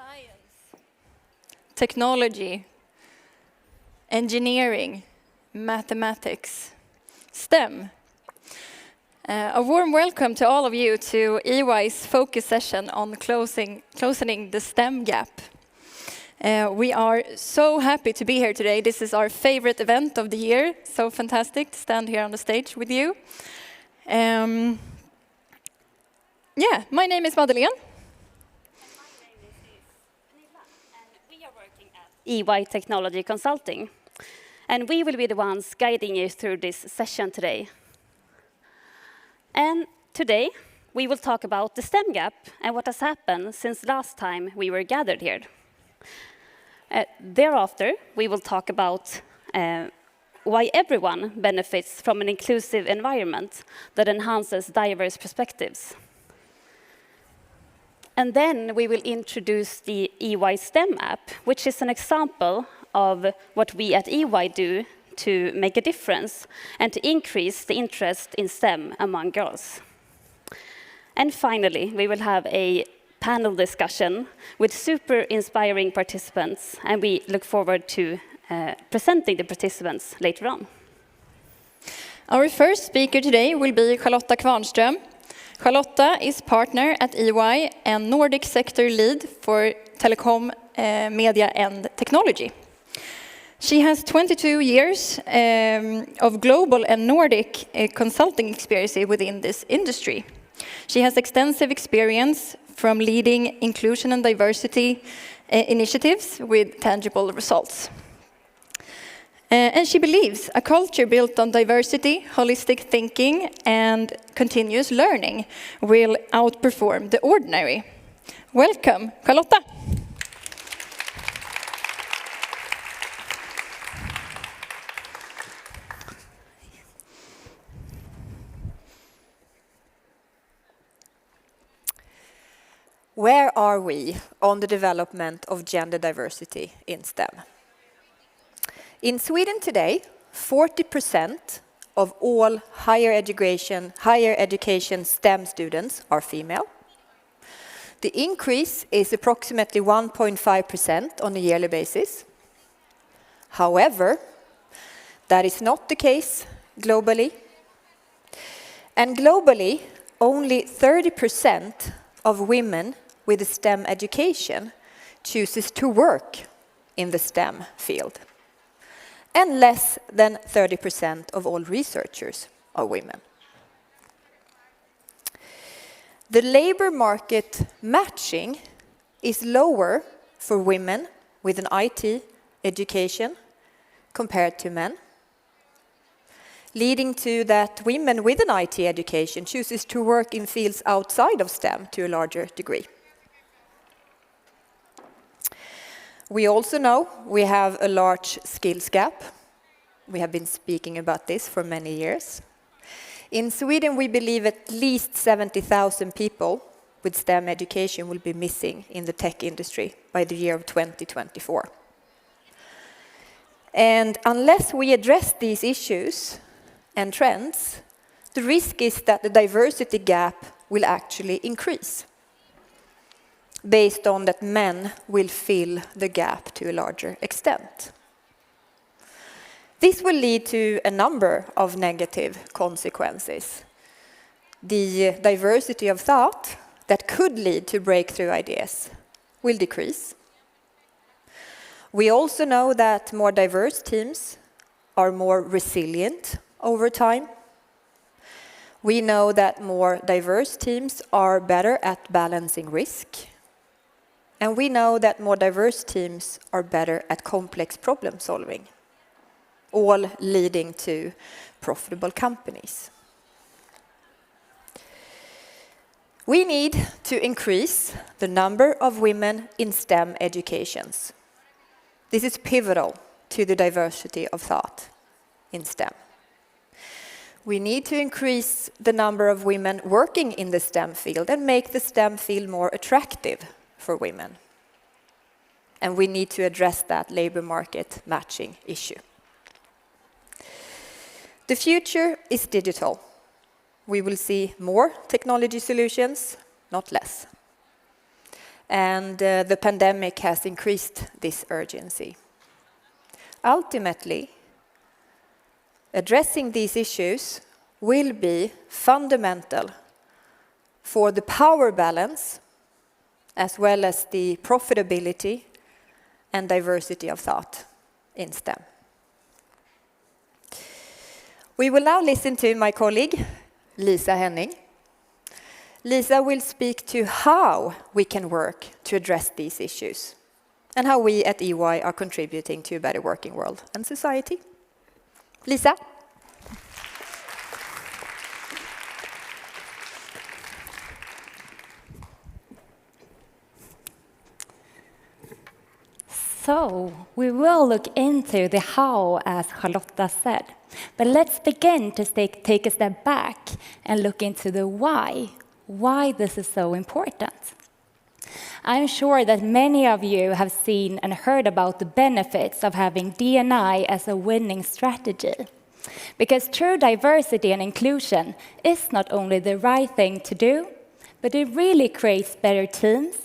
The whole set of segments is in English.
Science, technology, engineering, mathematics, STEM. A warm welcome to all of you to EY's focus session on closing the STEM gap. We are so happy to be here today. This is our favorite event of the year. So fantastic to stand here on the stage with you. My name is Madelen. EY Technology Consulting, and we will be the ones guiding you through this session today. And today we will talk about the STEM gap and what has happened since last time we were gathered here. Thereafter we will talk about why everyone benefits from an inclusive environment that enhances diverse perspectives. And then we will introduce the EY STEM app, which is an example of what we at EY do to make a difference and to increase the interest in STEM among girls. And finally, we will have a panel discussion with super inspiring participants, and we look forward to presenting the participants later on. Our first speaker today will be Charlotta Kvarnström. Charlotta is partner at EY and Nordic sector lead for telecom, media and technology. She has 22 years of global and Nordic consulting experience within this industry. She has extensive experience from leading inclusion and diversity initiatives with tangible results. And she believes a culture built on diversity, holistic thinking, and continuous learning will outperform the ordinary. Welcome, Charlotta. Where are we on the development of gender diversity in STEM? In Sweden today, 40% of all higher education STEM students are female. The increase is approximately 1.5% on a yearly basis. However, that is not the case globally. And globally, only 30% of women with a STEM education chooses to work in the STEM field. And less than 30% of all researchers are women. The labor market matching is lower for women with an IT education compared to men, leading to that women with an IT education chooses to work in fields outside of STEM to a larger degree. We also know we have a large skills gap. We have been speaking about this for many years. In Sweden, we believe at least 70,000 people with STEM education will be missing in the tech industry by the year of 2024. And unless we address these issues and trends, the risk is that the diversity gap will actually increase, based on that men will fill the gap to a larger extent. This will lead to a number of negative consequences. The diversity of thought that could lead to breakthrough ideas will decrease. We also know that more diverse teams are more resilient over time. We know that more diverse teams are better at balancing risk. And we know that more diverse teams are better at complex problem solving, all leading to profitable companies. We need to increase the number of women in STEM educations. This is pivotal to the diversity of thought in STEM. We need to increase the number of women working in the STEM field and make the STEM field more attractive for women. And we need to address that labor market matching issue. The future is digital. We will see more technology solutions, not less. and the pandemic has increased this urgency. Ultimately, addressing these issues will be fundamental for the power balance as well as the profitability and diversity of thought in STEM. We will now listen to my colleague, Lisa Henning. Lisa will speak to how we can work to address these issues and how we at EY are contributing to a better working world and society. Lisa? So, we will look into the how, as Charlotta said. But let's begin to take a step back and look into the why this is so important. I'm sure that many of you have seen and heard about the benefits of having D&I as a winning strategy. Because true diversity and inclusion is not only the right thing to do, but it really creates better teams,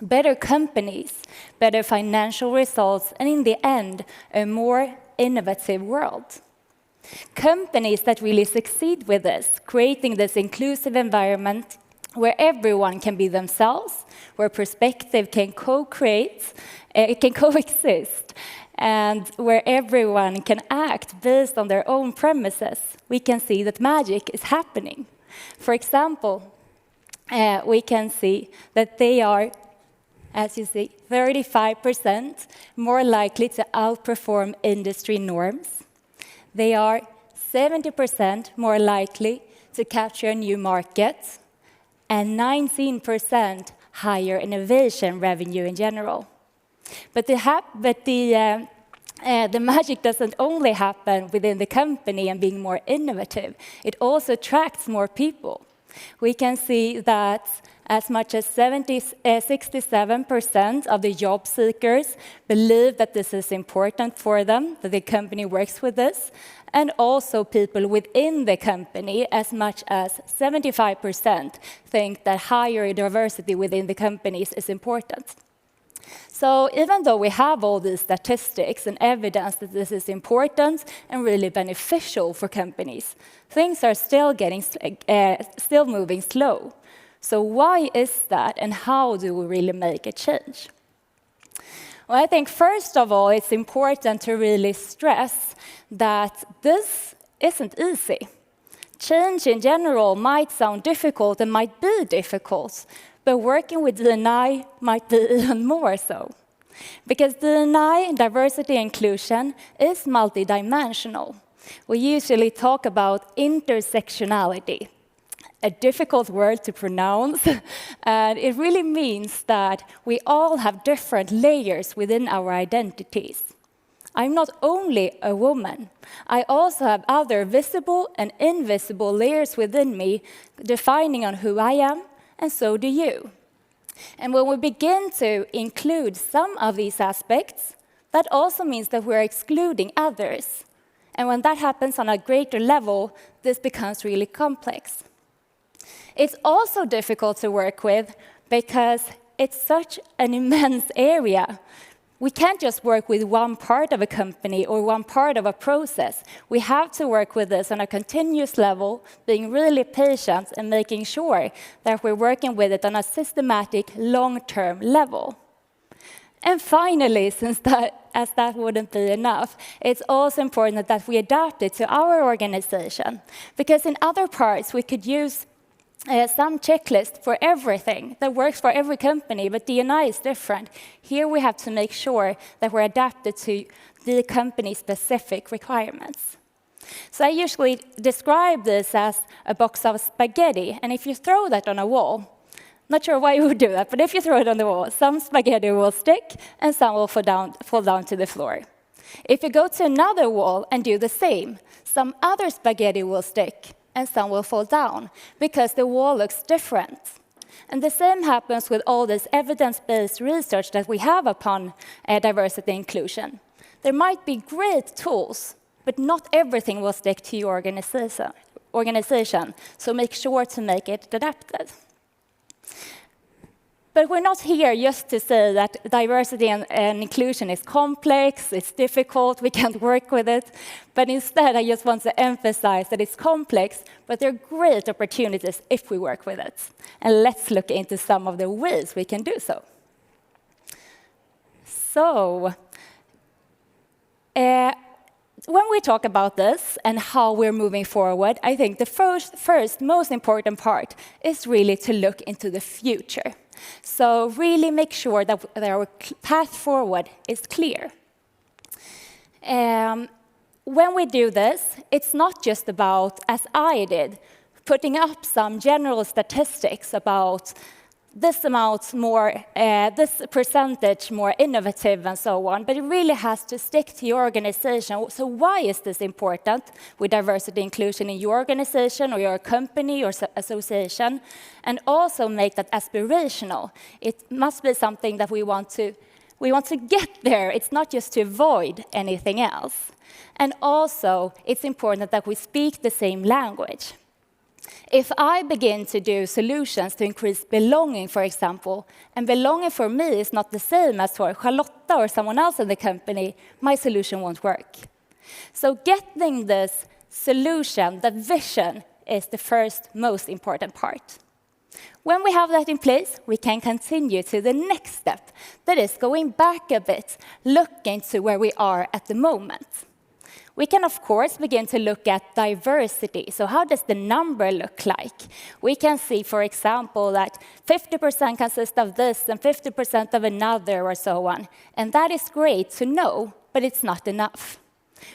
better companies, better financial results, and in the end, a more innovative world. Companies that really succeed with this, creating this inclusive environment where everyone can be themselves, where perspective can co-create, it can coexist, and where everyone can act based on their own premises, we can see that magic is happening. For example, we can see that they are, as you see, 35% more likely to outperform industry norms. They are 70% more likely to capture new markets, and 19% higher innovation revenue in general. But the magic doesn't only happen within the company and being more innovative. It also attracts more people. We can see that as much as 67% of the job seekers believe that this is important for them, that the company works with this, and also people within the company, as much as 75% think that higher diversity within the companies is important. So even though we have all these statistics and evidence that this is important and really beneficial for companies, things are still moving slow. So why is that, and how do we really make a change? Well, I think first of all, it's important to really stress that this isn't easy. Change in general might sound difficult and might be difficult, but working with D&I might be even more so. Because D&I, diversity and inclusion, is multidimensional. We usually talk about intersectionality, a difficult word to pronounce, and it really means that we all have different layers within our identities. I'm not only a woman, I also have other visible and invisible layers within me defining on who I am, and so do you. And when we begin to include some of these aspects, that also means that we're excluding others. And when that happens on a greater level, this becomes really complex. It's also difficult to work with because it's such an immense area. We can't just work with one part of a company or one part of a process. We have to work with this on a continuous level, being really patient and making sure that we're working with it on a systematic, long-term level. And finally, as that wouldn't be enough, it's also important that we adapt it to our organization. Because in other parts, we could use some checklist for everything that works for every company, but D&I is different. Here we have to make sure that we're adapted to the company's specific requirements. So I usually describe this as a box of spaghetti, and if you throw that on a wall, not sure why you would do that, but if you throw it on the wall, some spaghetti will stick and some will fall down to the floor. If you go to another wall and do the same, some other spaghetti will stick and some will fall down because the wall looks different. And the same happens with all this evidence-based research that we have upon diversity and inclusion. There might be great tools, but not everything will stick to your organization, so make sure to make it adapted. But we're not here just to say that diversity and inclusion is complex, it's difficult, we can't work with it. But instead, I just want to emphasize that it's complex, but there are great opportunities if we work with it. And let's look into some of the ways we can do so. So, when we talk about this and how we're moving forward, I think the first most important part is really to look into the future. So really make sure that our path forward is clear. When we do this, it's not just about, as I did, putting up some general statistics about this amount more, this percentage more innovative and so on, but it really has to stick to your organization. So why is this important with diversity inclusion in your organization or your company or association? And also make that aspirational. It must be something that we want to get there. It's not just to avoid anything else. And also, it's important that we speak the same language. If I begin to do solutions to increase belonging, for example, and belonging for me is not the same as for Charlotta or someone else in the company, my solution won't work. So getting this solution, the vision, is the first most important part. When we have that in place, we can continue to the next step, that is going back a bit, looking to where we are at the moment. We can, of course, begin to look at diversity. So how does the number look like? We can see, for example, that 50% consists of this and 50% of another or so on. And that is great to know, but it's not enough.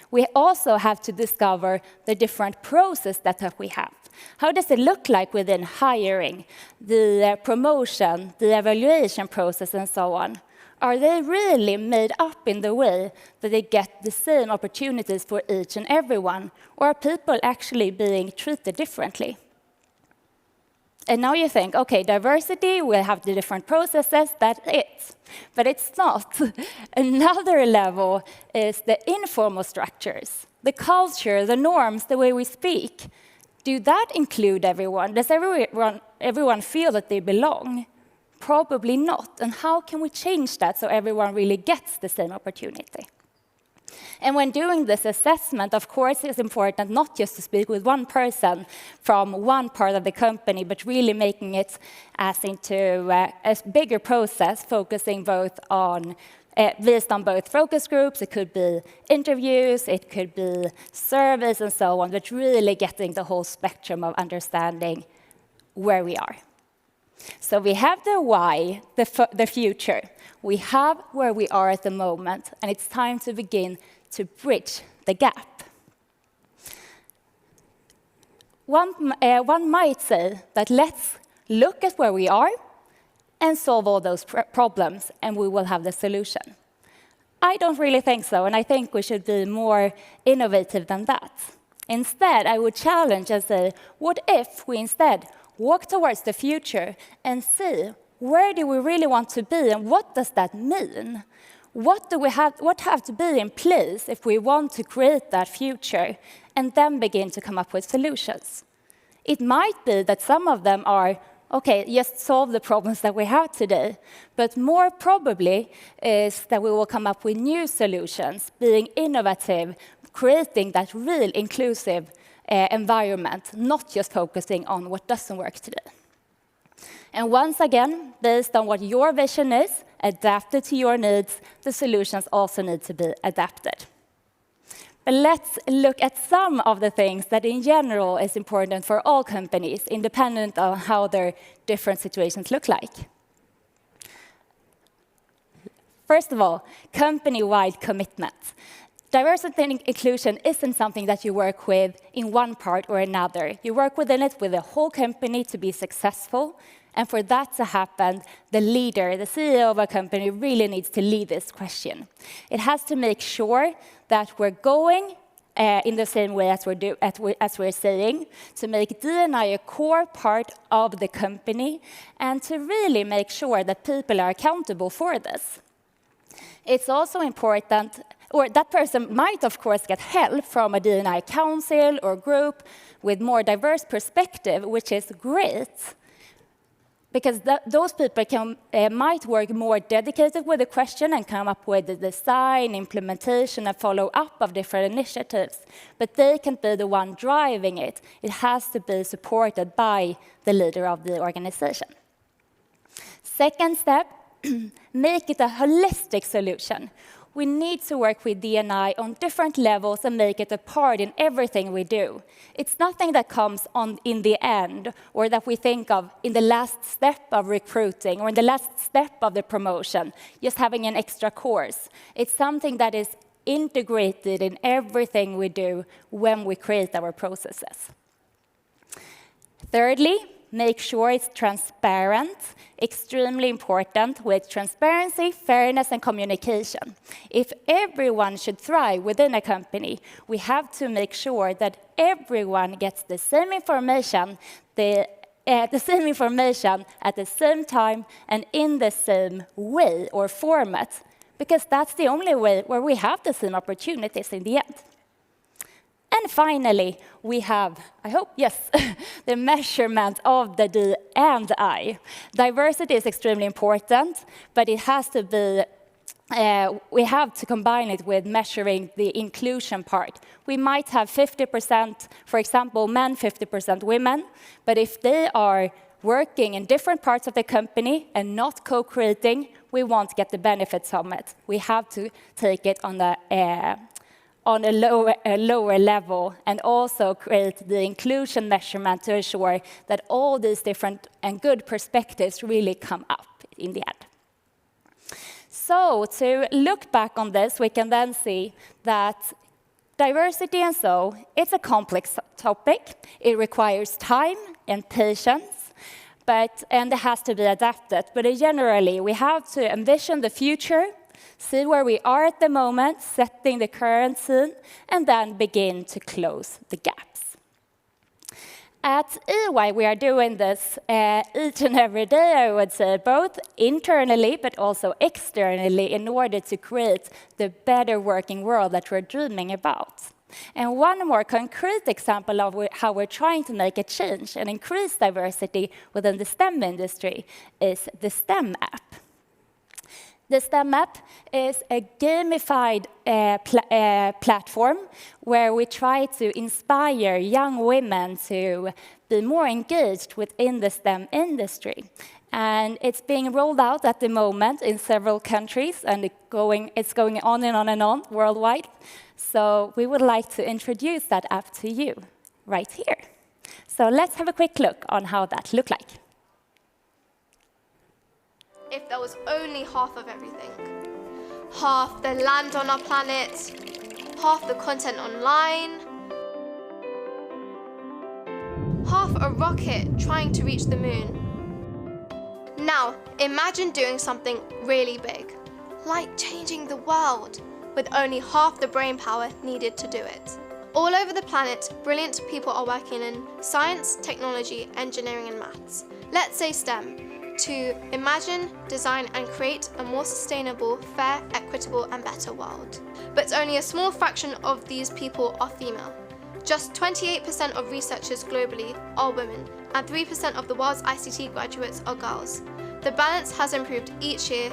We also have to discover the different processes that we have. How does it look like within hiring, the promotion, the evaluation process, and so on? Are they really made up in the way that they get the same opportunities for each and everyone? Or are people actually being treated differently? And now you think, okay, diversity, we'll have the different processes, that's it. But it's not. Another level is the informal structures, the culture, the norms, the way we speak. Do that include everyone? Does everyone feel that they belong? Probably not. And how can we change that so everyone really gets the same opportunity? And when doing this assessment, of course, it's important not just to speak with one person from one part of the company, but really making it as into a bigger process, focusing both on based on both focus groups. It could be interviews, it could be surveys, and so on, but really getting the whole spectrum of understanding where we are. So we have the why, the future. We have where we are at the moment, and it's time to begin to bridge the gap. One might say that let's look at where we are and solve all those problems, and we will have the solution. I don't really think so, and I think we should be more innovative than that. Instead, I would challenge and say, what if we instead walk towards the future and see where do we really want to be and what does that mean? What have to be in place if we want to create that future, and then begin to come up with solutions? It might be that some of them are, okay, just solve the problems that we have today, but more probably is that we will come up with new solutions, being innovative, creating that real inclusive environment, not just focusing on what doesn't work today. And once again, based on what your vision is, adapted to your needs, the solutions also need to be adapted. But let's look at some of the things that in general is important for all companies, independent of how their different situations look like. First of all, company-wide commitment. Diversity and inclusion isn't something that you work with in one part or another. You work within it with the whole company to be successful. And for that to happen, the leader, the CEO of a company, really needs to lead this question. It has to make sure that we're going in the same way as we're saying, to make D&I a core part of the company, and to really make sure that people are accountable for this. It's also important, or that person might, of course, get help from a D&I council or group with more diverse perspective, which is great. because those people might work more dedicated with the question and come up with the design, implementation, and follow-up of different initiatives. But they can't be the one driving it. It has to be supported by the leader of the organization. Second step, make it a holistic solution. We need to work with D&I on different levels and make it a part in everything we do. It's nothing that comes on in the end, or that we think of in the last step of recruiting, or in the last step of the promotion, just having an extra course. It's something that is integrated in everything we do when we create our processes. Thirdly, make sure it's transparent, extremely important with transparency, fairness, and communication. If everyone should thrive within a company, we have to make sure that everyone gets the same information, at the same time and in the same way or format, because that's the only way where we have the same opportunities in the end. And finally, we have, I hope, yes, the measurement of the D and I. Diversity is extremely important, but it has to be, we have to combine it with measuring the inclusion part. We might have 50%, for example, men, 50% women, but if they are working in different parts of the company and not co-creating, we won't get the benefits from it. We have to take it on a lower level, and also create the inclusion measurement to ensure that all these different and good perspectives really come up in the end. So to look back on this, we can then see that diversity and so, it's a complex topic. It requires time and patience, and it has to be adapted. But generally, we have to envision the future, see where we are at the moment, setting the current scene, and then begin to close the gaps. At EY, we are doing this each and every day, I would say, both internally but also externally, in order to create the better working world that we're dreaming about. And one more concrete example of how we're trying to make a change and increase diversity within the STEM industry is the STEM app. The STEM app is a gamified platform where we try to inspire young women to be more engaged within the STEM industry. And it's being rolled out at the moment in several countries, and it's going on and on worldwide. So we would like to introduce that app to you right here. So let's have a quick look on how that looks like. If there was only half of everything. Half the land on our planet, half the content online, half a rocket trying to reach the moon. Now, imagine doing something really big, like changing the world, with only half the brain power needed to do it. All over the planet, brilliant people are working in science, technology, engineering, and maths. Let's say STEM. To imagine, design, and create a more sustainable, fair, equitable, and better world. But only a small fraction of these people are female. Just 28% of researchers globally are women, and 3% of the world's ICT graduates are girls. The balance has improved each year